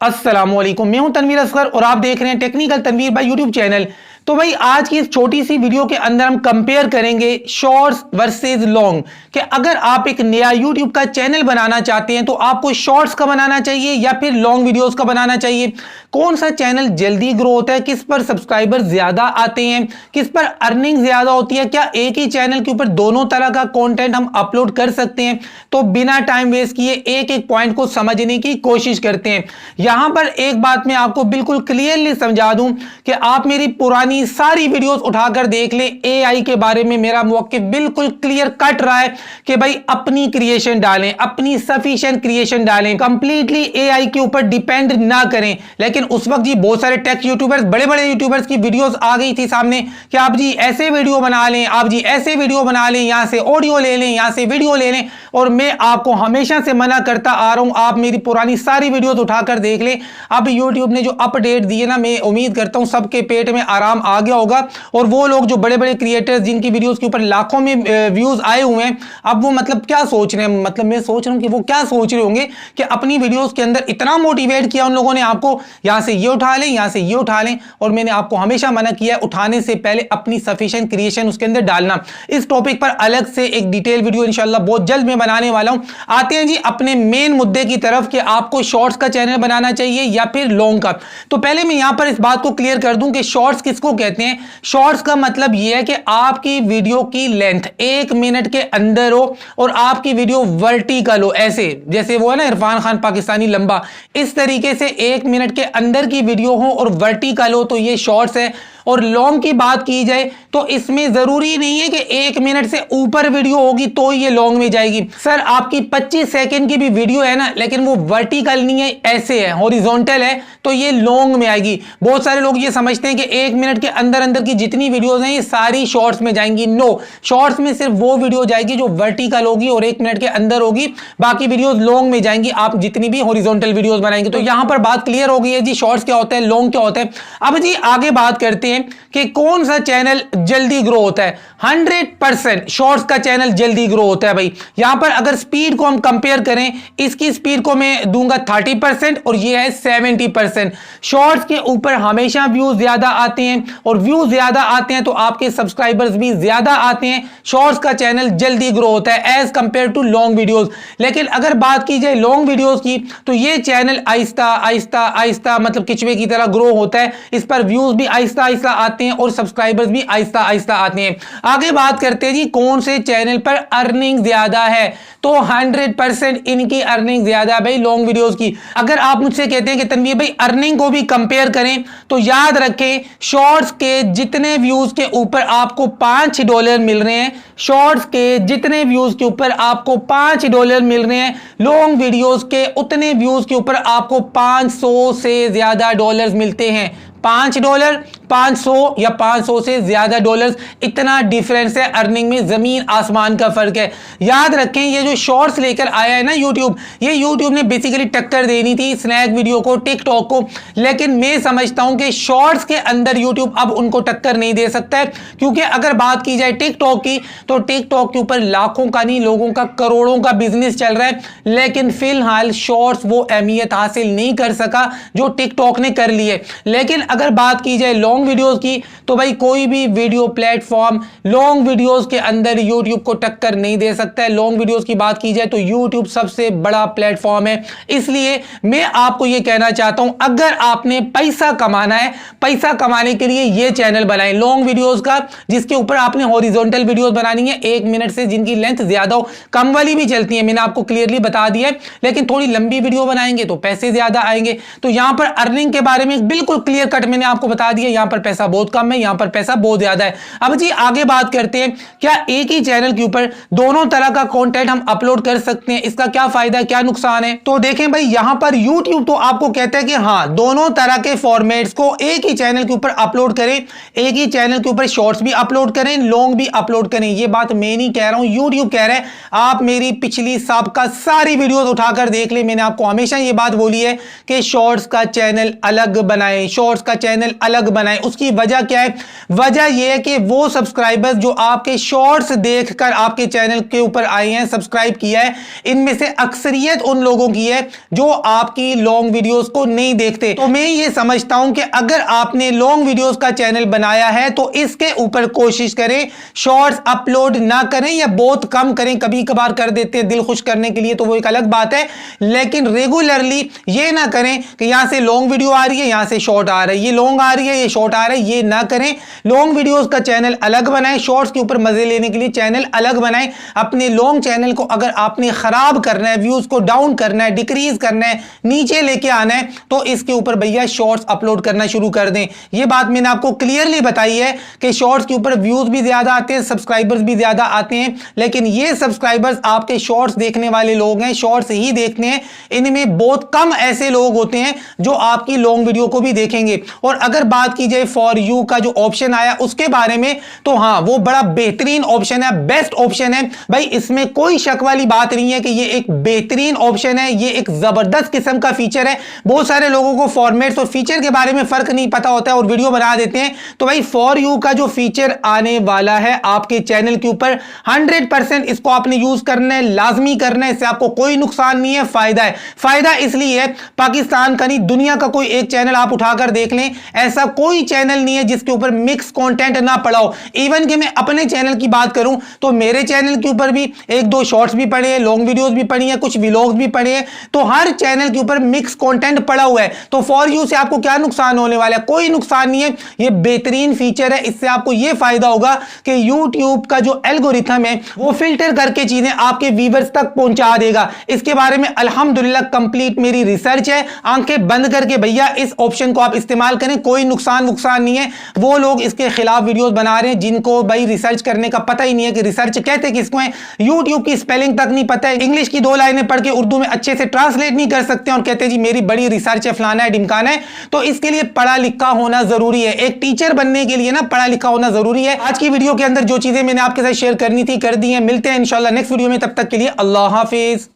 अस्सलामुअलैकुम, मैं हूं तनवीर असगर और आप देख रहे हैं technical Tanveer by YouTube channel. तो भाई आज की इस छोटी सी वीडियो के अंदर हम कंपेयर करेंगे शॉर्ट्स वर्सेस लॉन्ग कि अगर आप एक नया यूट्यूब का चैनल बनाना चाहते हैं तो आपको शॉर्ट्स का बनाना चाहिए या फिर लॉन्ग वीडियोस का बनाना चाहिए। कौन सा चैनल जल्दी ग्रो होता है, किस पर सब्सक्राइबर ज्यादा आते हैं, किस पर अर्निंग ज्यादा होती है, क्या एक ही चैनल के ऊपर दोनों तरह का कंटेंट हम अपलोड कर सकते हैं। तो बिना टाइम वेस्ट किए एक एक पॉइंट को समझने की कोशिश करते हैं। यहां पर एक बात मैं आपको बिल्कुल क्लियरली समझा दूं कि आप मेरी पुरानी सारी वीडियोस उठाकर देख लें। एआई के बारे में मेरा मौक़िफ़ बिल्कुल क्लियर कट रहा है कि भाई अपनी क्रिएशन डालें, अपनी सफिशिएंट क्रिएशन डालें, कंप्लीटली एआई के ऊपर डिपेंड ना करें। लेकिन उस वक्त जी बहुत सारे टेक यूट्यूबर्स, बड़े बड़े यूट्यूबर्स की वीडियोस आ गई थी सामने कि आप जी ऐसे वीडियो बना लें, आप जी ऐसे वीडियो बना लें, यहां से ऑडियो ले लें, यहां से वीडियो ले लें। और मैं आपको हमेशा से मना करता आ रहा हूं, आप मेरी पुरानी सारी वीडियोस उठाकर देख लें। अब यूट्यूब ने जो अपडेट दिए ना, मैं उम्मीद करता हूं सबके पेट में आराम आ गया होगा। और वो लोग जो बड़े बड़े क्रिएटर्स जिनकी वीडियोस के ऊपर लाखों में व्यूज आए हुए हैं, अब वो मतलब क्या सोच रहे हैं, मतलब मैं सोच रहा हूं कि वो क्या सोच रहे होंगे कि अपनी वीडियोस के अंदर इतना मोटिवेट किया उन लोगों ने आपको, यहां से ये उठा लें, यहां से ये उठा लें। और मैंने आपको हमेशा मना किया है उठाने से पहले अपनी सफिशिएंट क्रिएशन उसके अंदर डालना। इस टॉपिक पर अलग से एक डिटेल वीडियो इंशाल्लाह बहुत जल्द मैं बनाने वाला हूं। आते हैं जी अपने मेन मुद्दे की तरफ कि आपको शॉर्ट्स का चैनल बनाना चाहिए या फिर लॉन्ग का। तो पहले मैं यहां पर इस बात को क्लियर कर दूं कि शॉर्ट्स किसको कहते हैं। शॉर्ट्स का मतलब यह है कि आपकी वीडियो की लेंथ 1 मिनट के अंदर हो और आपकी वीडियो वर्टिकल हो, ऐसे जैसे वो है ना इरफान खान पाकिस्तानी लंबा, इस तरीके से 1 मिनट के अंदर की वीडियो हो और वर्टिकल हो, तो ये शॉर्ट्स है। और लॉन्ग की बात की जाए तो इसमें जरूरी नहीं है कि 1 मिनट से ऊपर वीडियो होगी तो ये लॉन्ग में जाएगी। सर आपकी 25 सेकंड की भी वीडियो है ना, लेकिन वो वर्टिकल नहीं है, ऐसे है, हॉरिजॉन्टल है, तो ये लॉन्ग में आएगी। बहुत सारे लोग ये समझते हैं कि 1 मिनट के अंदर अंदर की जितनी वीडियोस हैं ये सारी शॉर्ट्स में जाएंगी। नो, शॉर्ट्स में सिर्फ वो वीडियो जाएगी जो वर्टिकल होगी और 1 मिनट के अंदर होगी, बाकी वीडियोस लॉन्ग में जाएंगी आप जितनी भी हॉरिजॉन्टल वीडियोस बनाएंगे। तो यहां पर बात क्लियर हो गई है जी, शॉर्ट्स क्या होता है, लॉन्ग क्या होता है। अब जी आगे बात करते हैं कि कौन सा चैनल जल्दी ग्रो होता है। 100% शॉर्ट्स का चैनल जल्दी ग्रो होता है भाई। यहां पर अगर स्पीड को हम कंपेयर करें, इसकी स्पीड को मैं दूंगा 30% और ये है 70%। शॉर्ट्स के ऊपर हमेशा व्यूज ज्यादा आते हैं और व्यूज ज्यादा आते हैं तो आपके सब्सक्राइबर्स भी ज्यादा आते हैं। शॉर्ट्स का चैनल जल्दी ग्रो होता है as compared to long videos. लेकिन अगर बात की जाए लॉन्ग वीडियोस की तो ये चैनल आहिस्ता आहिस्ता आहिस्ता मतलब किचवे की तरह ग्रो होता है। इस पर व्यूज भी आहिस्ता आहिस्ता आते हैं और सब्सक्राइबर्स भी आहिस्ता आहिस्ता आते हैं। आगे बात करते हैं जी कौन से चैनल पर अर्निंग ज्यादा है। तो 100% इनकी अर्निंग ज्यादा है भाई लॉन्ग वीडियोस की। अगर आप मुझसे कहते हैं कि तनवीर भाई अर्निंग को भी कंपेयर करें तो याद रखें शॉर्ट्स के जितने व्यूज के ऊपर आपको $5 मिल रहे हैं, शॉर्ट्स के जितने व्यूज के ऊपर आपको $5 मिल रहे हैं, लॉन्ग वीडियोस के उतने व्यूज के ऊपर आपको 500 से ज्यादा डॉलर्स मिलते हैं। $5, 500 या 500 से ज्यादा डॉलर्स, इतना डिफरेंस है अर्निंग में, जमीन आसमान का फर्क है। याद रखें ये जो शॉर्ट्स लेकर आया है ना यूट्यूब, ये यूट्यूब ने बेसिकली टक्कर देनी थी स्नैक वीडियो को, टिकटॉक को। लेकिन मैं समझता हूं कि शॉर्ट्स के अंदर यूट्यूब अब उनको टक्कर नहीं दे सकता है, क्योंकि अगर बात की जाए टिकटॉक की तो टिकटॉक के ऊपर लाखों का नहीं लोगों का करोड़ों का बिजनेस चल रहा है। लेकिन फिलहाल शॉर्ट्स वो अहमियत हासिल नहीं कर सका जो टिकटॉक ने कर ली है। लेकिन अगर बात की जाए लॉन्ग वीडियोस की तो भाई कोई भी वीडियो प्लेटफॉर्म लॉन्ग वीडियोस के अंदर यूट्यूब को टक्कर नहीं दे सकता है। लॉन्ग वीडियोस की बात की जाए तो यूट्यूब सबसे बड़ा प्लेटफॉर्म है। इसलिए मैं आपको यह कहना चाहता हूं अगर आपने पैसा कमाना है, पैसा कमाने के लिए यह चैनल बनाएं लॉन्ग वीडियोस का, जिसके ऊपर आपने हॉरिजॉन्टल वीडियोस बनानी है 1 मिनट से, जिनकी लेंथ ज्यादा हो, कम वाली भी चलती है, मैंने आपको क्लियरली बता दिया है। लेकिन थोड़ी लंबी वीडियो बनाएंगे तो पैसे ज्यादा आएंगे। तो यहां पर अर्निंग के बारे में बिल्कुल क्लियर कट मैंने आपको बता दिया, यहां पर पैसा बहुत कम है, यहां पर पैसा बहुत ज्यादा है। अब जी आगे बात करते हैं क्या एक ही चैनल के ऊपर दोनों तरह का कंटेंट हम अपलोड कर सकते हैं, इसका क्या फायदा है क्या नुकसान है। तो देखें भाई यहां पर YouTube तो आपको कहता है कि हां दोनों तरह के फॉर्मेट्स को एक ही चैनल के ऊपर अपलोड करें, एक ही चैनल के ऊपर शॉर्ट्स भी अपलोड करें, लॉन्ग भी अपलोड करें। यह बात मैं नहीं कह रहा हूं, YouTube कह रहा है। आप मेरी पिछली साबका सारी वीडियोस उठाकर देख ले, मैंने आपको हमेशा यह बात बोली है कि शॉर्ट्स का चैनल अलग बनाएं, शॉर्ट्स का चैनल अलग बनाएं। उसकी वजह क्या है? वजह यह है कि वो सब्सक्राइबर्स जो आपके शॉर्ट्स देखकर आपके चैनल के ऊपर आए हैं, सब्सक्राइब किया है, इनमें से अक्सरियत उन लोगों की है जो आपकी लॉन्ग वीडियोस को नहीं देखते। तो मैं ये समझता हूं कि अगर आपने लॉन्ग वीडियोस का चैनल बनाया है तो इसके ऊपर कोशिश करें शॉर्ट्स अपलोड ना करें या बहुत कम करें। कभी कभार कर देते हैं दिल खुश करने के लिए, तो वो एक अलग बात है, लेकिन रेगुलरली ये ना करें कि यहां से लॉन्ग वीडियो आ रही है, यहां से शॉर्ट आ रही है, ये लॉन्ग आ रही है, ये शॉर्ट आ रहा है, ये ना करें। लॉन्ग वीडियोस का चैनल अलग बनाएं, शॉर्ट्स के ऊपर मजे लेने के लिए चैनल अलग बनाएं। अपने लॉन्ग चैनल को अगर आपने खराब करना है, व्यूज को डाउन करना है, डिक्रीज करना है, नीचे लेके आना है, तो इसके ऊपर भैया शॉर्ट्स अपलोड करना शुरू कर दें। ये बात मैंने आपको क्लियरली बताई है कि शॉर्ट्स के ऊपर व्यूज भी ज्यादा आते हैं, सब्सक्राइबर्स भी ज्यादा आते हैं, लेकिन ये सब्सक्राइबर्स आपके शॉर्ट्स देखने वाले लोग हैं, शॉर्ट्स ही देखते हैं। इनमें बहुत कम ऐसे लोग होते हैं जो आपकी लॉन्ग वीडियो को भी देखेंगे। और अगर बात की जाए फॉर यू का जो ऑप्शन आया उसके बारे में, तो हां वो बड़ा बेहतरीन ऑप्शन है, बेस्ट ऑप्शन है भाई, इसमें कोई शक वाली बात नहीं है कि ये एक बेहतरीन ऑप्शन है, ये एक जबरदस्त किस्म का फीचर है। बहुत सारे लोगों को फॉर्मेट्स और फीचर के बारे में फर्क नहीं पता होता है और वीडियो बना देते हैं। तो भाई फॉर यू का जो फीचर आने वाला है आपके चैनल के ऊपर, 100% इसको आपने यूज करना है, लाजमी करना है। इससे आपको कोई नुकसान नहीं है, फायदा है। फायदा इसलिए है, पाकिस्तान का नहीं दुनिया का कोई एक चैनल आप उठाकर देख लें, ऐसा कोई चैनल नहीं है जिसके ऊपर मिक्स कंटेंट ना पड़ा हो। इवन कि मैं अपने चैनल की बात करूं तो मेरे चैनल के ऊपर भी एक दो शॉर्ट्स भी पड़े हैं, लॉन्ग वीडियोस भी पड़ी हैं, कुछ व्लॉग्स भी पड़े हैं, तो हर चैनल के ऊपर मिक्स कंटेंट पड़ा हुआ है। तो फॉर यू से आपको क्या नुकसान होने वाला है? कोई नुकसान नहीं है, ये बेहतरीन फीचर है। इससे आपको ये फायदा होगा कि YouTube का जो एल्गोरिथम है वो फिल्टर करके चीजें आपके व्यूअर्स तक पहुंचा देगा। इसके बारे में अल्हम्दुलिल्लाह कंप्लीट मेरी रिसर्च है। आंखें बंद करके भैया इस ऑप्शन को आप इस्तेमाल करें, कोई नुकसान नहीं है। वो लोग इसके खिलाफ वीडियोस बना रहे हैं जिनको भाई रिसर्च करने का पता ही नहीं है कि रिसर्च कहते किसको है, YouTube की स्पेलिंग तक नहीं पता है, इंग्लिश की 2 लाइनें पढ़ के उर्दू में अच्छे से ट्रांसलेट नहीं कर सकते और कहते हैं जी मेरी बड़ी रिसर्च है, फलाना है, ढिमकाना है। तो इसके लिए पढ़ा लिखा होना जरूरी है। एक टीचर बनने के लिए ना पढ़ा लिखा होना जरूरी है। आज की वीडियो के अंदर जो चीजें मैंने आपके साथ शेयर करनी थी कर दी है। मिलते हैं इंशाल्लाह नेक्स्ट वीडियो में, तब तक के लिए अल्लाह हाफिज।